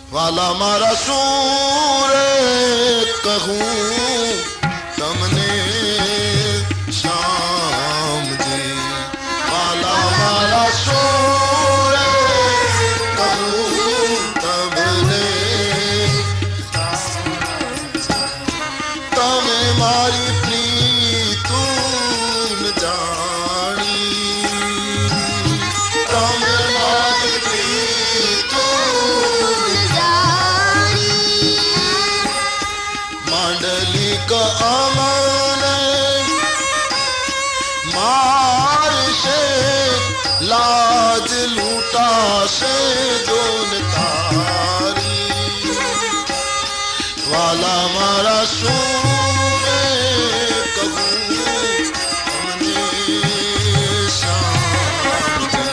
वाला मारा सूर कहूं तमने श्याम जी, वाला मारा सूर कहूं तमने, तमे मारी प्रीतु न जानी, तमे मारी प्रीतु न जानी, मांडली का अमन मार से लाज लूटा से जोन तारी, वाला मारा सूरे कहूं हमने श्याम जी,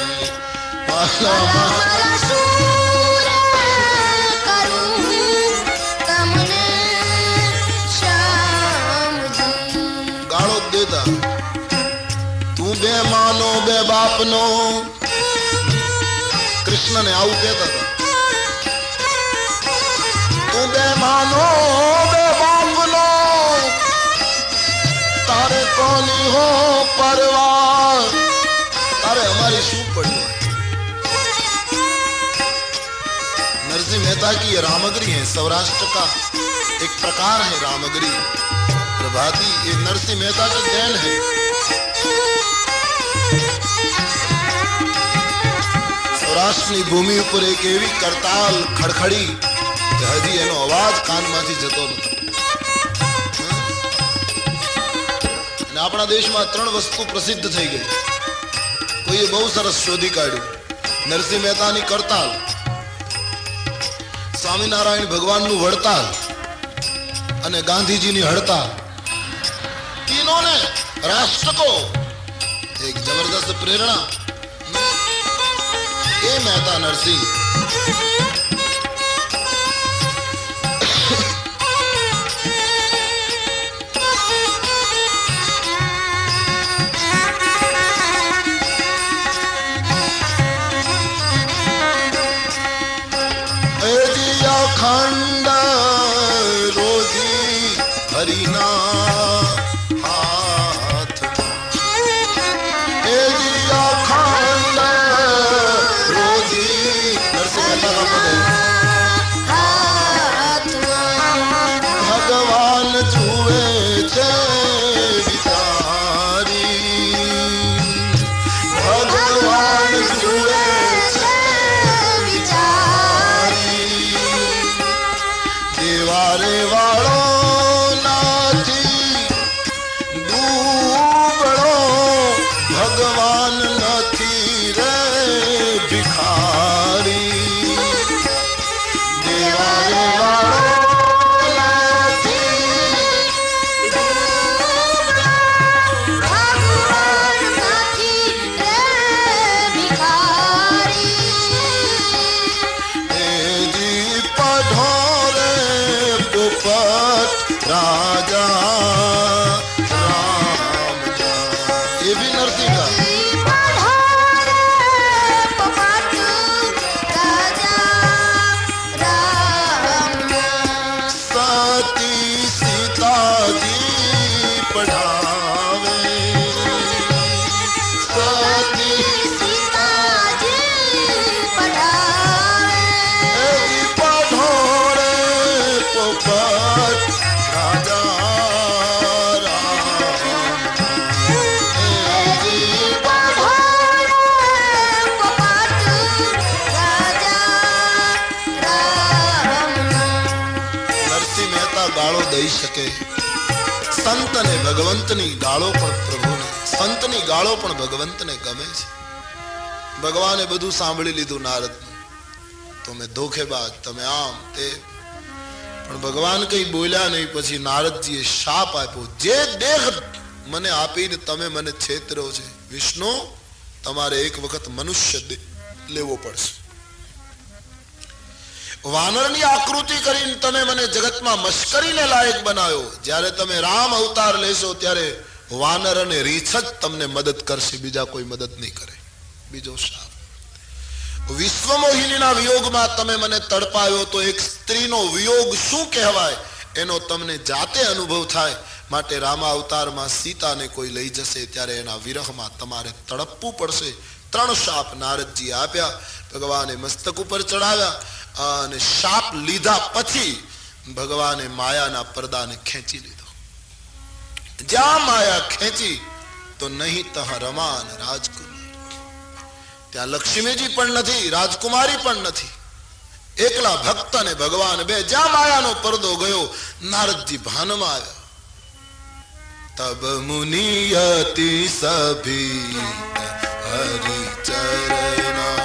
वाला मारा सूरे कहूं तमने श्याम जी। गाड़ो देता तू बेमानो बे बापनो, कृष्ण ने आऊ कहता था, तू बेमानो बे बापनो, तारे कोनी हो परवाह, तारे हमारी शू पड़ी। नरसिंह मेहता की ये रामगिरी है, सौराष्ट्र का एक प्रकार है रामगिरी प्रभाती, ये नरसिंह मेहता की देन है। સૌરાષ્ટ્રની ભૂમિ ઉપર એક એવી કરતાલ ખડખડી કે હજી એનો અવાજ કાનમાંથી જતો નથી। અને આપણા દેશમાં 3 વસ્તુ પ્રસિદ્ધ થઈ ગઈ, કોઈએ બહુ સરસ શોધી કાઢ્યું, નરસિંહ મહેતાની કરતાલ, સ્વામિનારાયણ ભગવાનનું વડતાલ અને ગાંધીજીની હડતાલ। तीनों ने राष्ट्र को एक जबरदस्त प्रेरणा, ये मेहता नरसिंह। खंड रोजी हरिना भगवान जुए छे बिचारी, भगवान जुए छे बिचारी, देवारे वालो नाथी डूबड़ो, भगवान नथी रे भिखारी, देवारे वालो राजा राम जा, ये भी नरसिंह का। सती सीता जी पढ़ावे, सती सीता जी पढ़ावे, पढ़ोरे पोपट राजा नरसिंह मेहता गाळो दई सके, संत ने भगवंत नी गाळो पण प्रभु ने, संत नी गाळो पण भगवंत ने गमे छे। भगवाने બધું સાંભળી લીધું નારદ, તમે ધોખેબાજ, તમે આમ તે, પણ ભગવાન કઈ બોલ્યા નહીં। પછી નારદજીએ શાપ આપ્યો, જે દેહ મને આપીને તમે મને છેતરો છે, વિષ્ણુ તમારે એક વખત મનુષ્ય લેવો પડશે। વાનરની આકૃતિ કરીને તમે મને જગતમાં મશ્કરીને લાયક બનાવ્યો, જ્યારે તમે રામ અવતાર લેશો ત્યારે વાનર અને રીછ જ તમને મદદ કરશે, બીજા કોઈ મદદ નહીં કરે। બીજો શાપ, વિશ્વ મોહિનીના વિયોગમાં તમે મને તડપાયો તો એક સ્ત્રીનો વિયોગ શું કહેવાય એનો તમને જાતે અનુભવ થાય. માટે રામા અવતારમાં સીતાને કોઈ લઈ જશે ત્યારે એના વિરહમાં તમારે તડપવું પડશે. 3 શાપ નારદજી આપ્યા. ભગવાને મસ્તક ઉપર ચડાવ્યા અને શાપ લીધા પછી ભગવાને માયાના પડદાને ખેંચી લીધો. જ્યાં માયા ખેંચી તો નહીં તહ રમાન રાજકુમાર. ત્યાં લક્ષ્મીજી પણ નથી, રાજકુમારી પણ નથી, એકલા ભક્ત અને ભગવાન બે. જ્યાં માયાનો પડદો ગયો નારદજી ભાનમાં આવ્યા. તબ મુનિયતિ સભી હરિ ચરણા,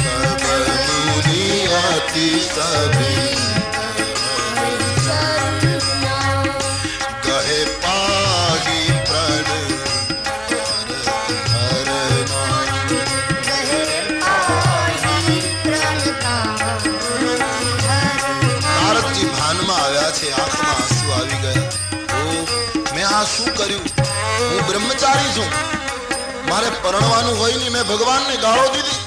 તબ મુનિયતિ સભી કહે પાહી પ્રણ નારદજી ભાનમાં આવ્યા છે. આંખમાં આંસુ આવી ગયા. મેં આ શું કર્યું? હું બ્રહ્મચારી છું, મારે પરણવાનું હોય નહીં. મેં ભગવાનને ગાળો દીધી,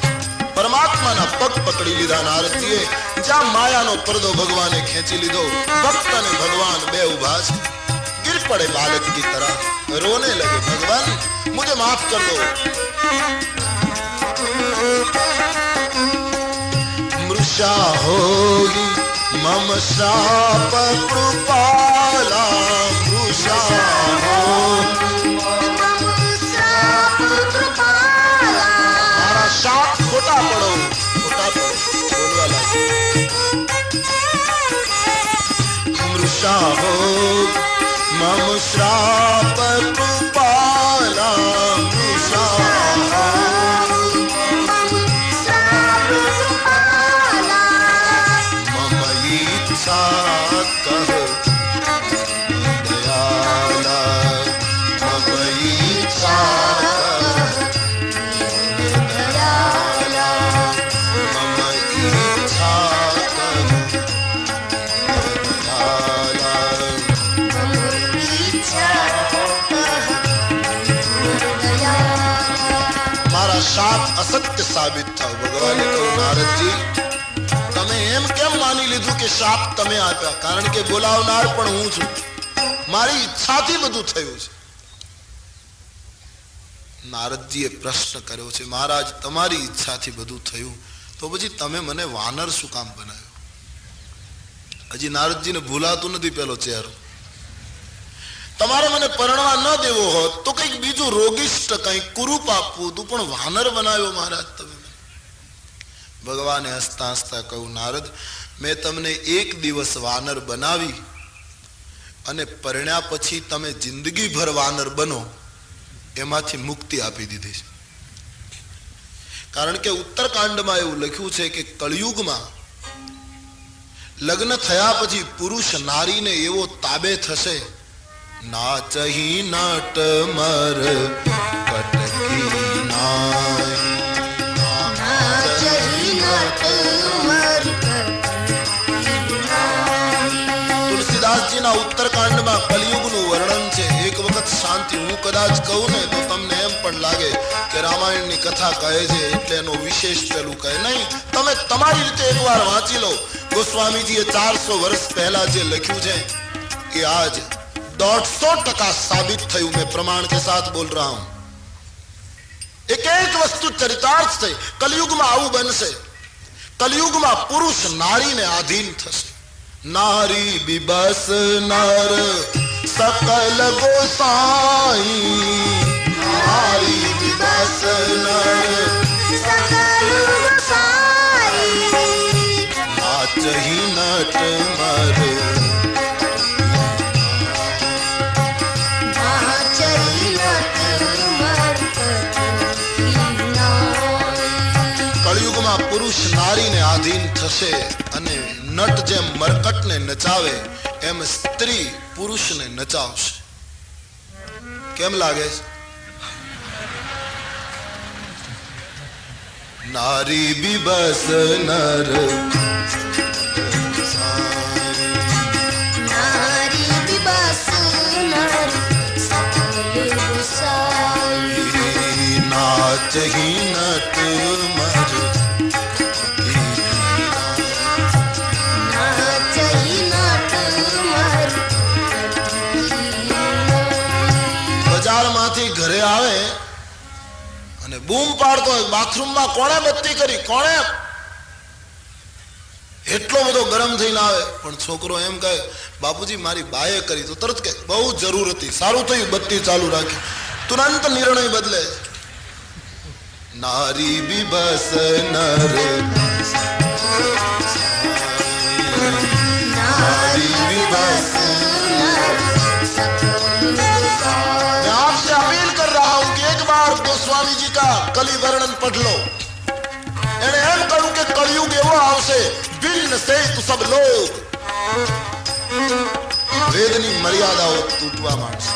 પરમાત્માના પગ પકડી લીધા નારદજીએ. જ્યાં માયાનો પડદો ભગવાને ખેંચી લીધો. ભક્ત અને ભગવાન બે ઉભા છે. गिर पड़े बालक की तरह रोने लगे, भगवान मुझे माफ कर दो. मृषा होगी मम शाप कृपाला, मृषा हो मारा शाप खोटा पड़ो, खोटा पड़ो बोलवा लागे. मृषा हो मम श्राप कृपाला, मृषा मम इच्छा कह दयाला, मम इच्छा दयाला, मम इच्छा શાપ અસત્ય સાબિત થાવ. ભગવાને કહ્યું નારદજી તમે એમ કેમ માની લીધું કે શાપ તમે આપ્યા? કારણ કે બોલાવનાર પણ હું છું, મારી ઈચ્છાથી બધું થયું છે. નારદજીએ પ્રશ્ન કર્યો છે, મહારાજ તમારી ઈચ્છાથી બધું થયું તો પછી તમે મને વાનર શું કામ બનાવ્યો? હજી નારદજીને ભૂલાતું નથી પેલો ચહેરો. તમારે મને પરણવા ન દેવો હોત તો કંઈક બીજું રોગિષ્ટ કંઈક કુરૂપ આપવું હતું, પણ વાનર બનાવ્યો મહારાજ તમે મને. ભગવાને હસતા હસતા કહ્યું નારદ મેં તમને એક દિવસ વાનર બનાવી અને પરણ્યા પછી તમે જિંદગીભર વાનર બનો એમાંથી મુક્તિ આપી દીધી છે. કારણ કે ઉત્તરકાંડમાં એવું લખ્યું છે કે કળિયુગમાં લગ્ન થયા પછી પુરુષ નારીને એવો તાબે થશે, નાચહી નટ મર કટકી નાય, નાચહી નટ મર કટકી નાય. તુલસીદાસજીના ઉત્તરકાંડમાં કલિયુગનું વર્ણન છે. એક વખત શાંતિ, હું કદાચ કહું ને તો તમને એમ પણ લાગે કે રામાયણની કથા કહે છે એટલે એનો વિશેષ પેલું કહે નહીં. તમે તમારી રીતે એકવાર વાંચી લો. ગોસ્વામીજીએ 400 વર્ષ પહેલા જે લખ્યું છે એ આજ 150% साबित थयु. मैं प्रमाण के साथ बोल रहा हूं. एक एक वस्तु चरितार्थ से कलयुग में आવું બનશે. कलयुगમાં પુરુષ નારીને આધીન થશે. નારી બિબસ નર સકલ ગોસાઈ, નારી બિબસ નર સકલ ગોસાઈ, નાચહી નટ મર પુરુષ નારીને આધીન થશે અને નટ જેમ મરકટને નચાવે એમ સ્ત્રી પુરુષને નચાવશે. કેમ લાગે? નારી બિબસ નર નારી બિબસ નર નાચહી નટ મર બૂમ પાડતો હોય બાથરૂમમાં કોણે બત્તી કરી, કોણે? એટલો બધો ગરમ થઈને આવે પણ છોકરો એમ કહે બાપુજી મારી બાએ કરી, તો તરત કે બહુ જરૂર હતી, સારું થયું બત્તી ચાલુ રાખી. તુરંત નિર્ણય બદલે. નારી બિબસ નર નારી બિબસ. मैं आपसे अपील कर रहा हूं कि एक बार गोस्वामी जी का कली वर्णन पढ़ लो. એને એમ કહ્યું કે કળિયુગ એવો આવશે ભિન્ન સે તુ સબ લોગ. વેદની મર્યાદાઓ તૂટવા માંડશે.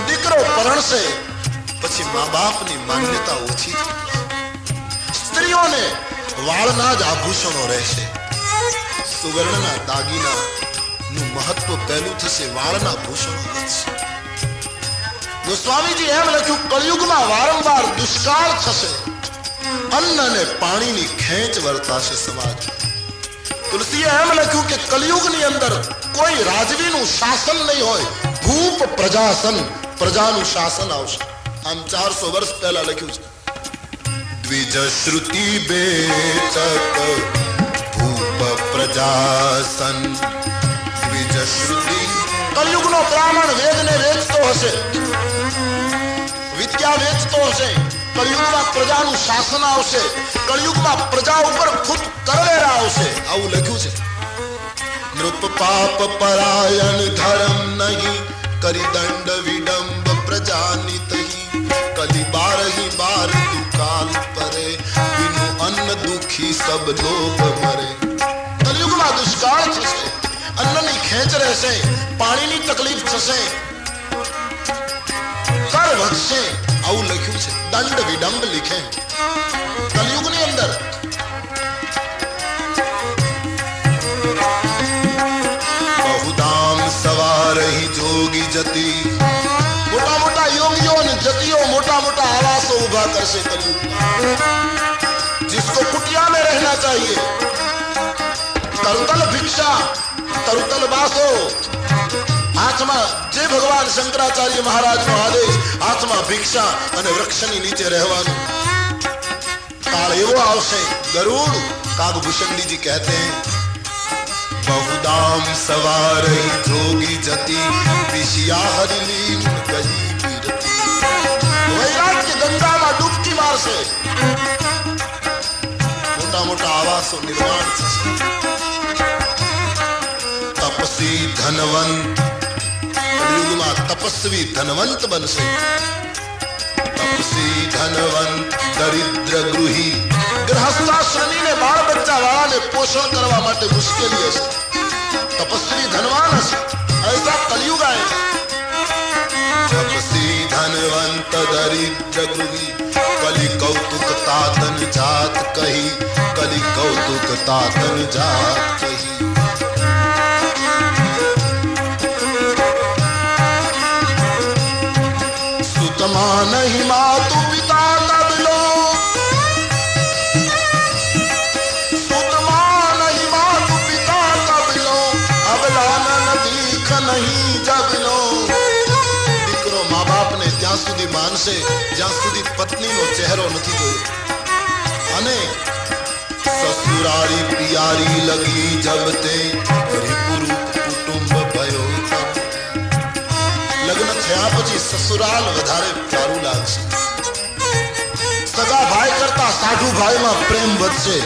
દીકરો પરણશે પછી મા બાપની માન્યતા ઓછી થશે. સ્ત્રીઓને વાળના જ આભૂષણો રહેશે. સુવર્ણના દાગીના નું મહત્વ પહેલું થશે, વાળના ભૂષણો વધશે. ગોસ્વામીજી એમ લખ્યું કળિયુગમાં વારંવાર દુષ્કાળ થશે, અન્ન અને પાણીની ખેંચ વર્તાશે સમાજ. તુલસીએ એમ લખ્યું કે કલિયુગની અંદર કોઈ રાજવીનું શાસન નહીં હોય, ભૂપ પ્રજાસન, પ્રજાનું શાસન આવશે. આમ 400 વર્ષ પહેલા લખ્યું છે. દ્વિજ શ્રુતિ બેચક ભૂપ પ્રજાસન. દ્વિજ શ્રુતિ. કલિયુગનો બ્રાહ્મણ વેદને વેચતો હશે, વિદ્યા વેચતો હશે. કળિયુગમાં પ્રજાનું શાસન આવશે. કળિયુગમાં પ્રજા ઉપર ખુદ કરવેરા આવશે. આવું લખ્યું છે. નૃપ પાપ પરાયણ ધર્મ નહીં કરી દંડ વિડંબ પ્રજાનિતહી. કલી બારહી બાર દુકાલ પરે બિनु અન્ન દુખી સબ લોગ મરે. કળિયુગમાં દુષ્કાળ થશે, અન્નની ખેંચ રહેશે, પાણીની તકલીફ થશે, કર વધશે. આવું લખ્યું છે. દંડ વિડંબ लिखे કલયુગની અંદર. બહુધામ સવારહી જોગી જતી. મોટા મોટા યોગીઓ અને જતીઓ મોટા મોટા આવાસો ઉભા કરશે કલયુગ. जिसको कुटिया में रहना चाहिए, तरुतल भिक्षा, तरुतल बासो. हाथમાં જે ભગવાન શંકરાચાર્ય મહારાજનો આદેશ, હાથમાં ભિક્ષા અને વૃક્ષની નીચે રહેવાનું. કાળ એવો આવશે. ગરુડ કાગભૂષણજી જી કહેતે हैं बहुदाम सवार जोगी जती पिशिया हरिलीन गही बीरती. वैराग्य गंगाમાં ડૂબકી મારશે. મોટા મોટા આવાસો નિર્માણ થશે. તપસી ધનવંત. કળિયુગમાં તપસ્વી ધનવંત બનશે. તપસી ધનવંત દરિદ્ર ગૃહી. ગૃહસ્થાશ્રમીને બાળ બચ્ચા વાળાને પોષણ કરવા માટે મુશ્કેલી હશે. તપસ્વી ધનવાન હશે. ऐसा कलयुग आएगा. तपसी धनवंत दरिद्र गृही. कलि कौतुक तातन जात कही. कलि कौतुक तातन जात कही. नहीं मातु पिता तब लो. सुतमा नहीं मातु पिता तब लो. अबलानन दीख नहीं जब लो. દીકરો મા બાપને ત્યાં સુધી માનશે જ્યાં સુધી પત્નીનો ચહેરો નથી જોયો. અને સસુરારી પિયારી લગી જબ તે રિપુરૂપ કુટુંબ ભયો. લગ્ન થયા પછી સસુરાલ વધારે પ્યારું લાગશે. સગા ભાઈ કરતા સાઢુ ભાઈમાં પ્રેમ વધશે.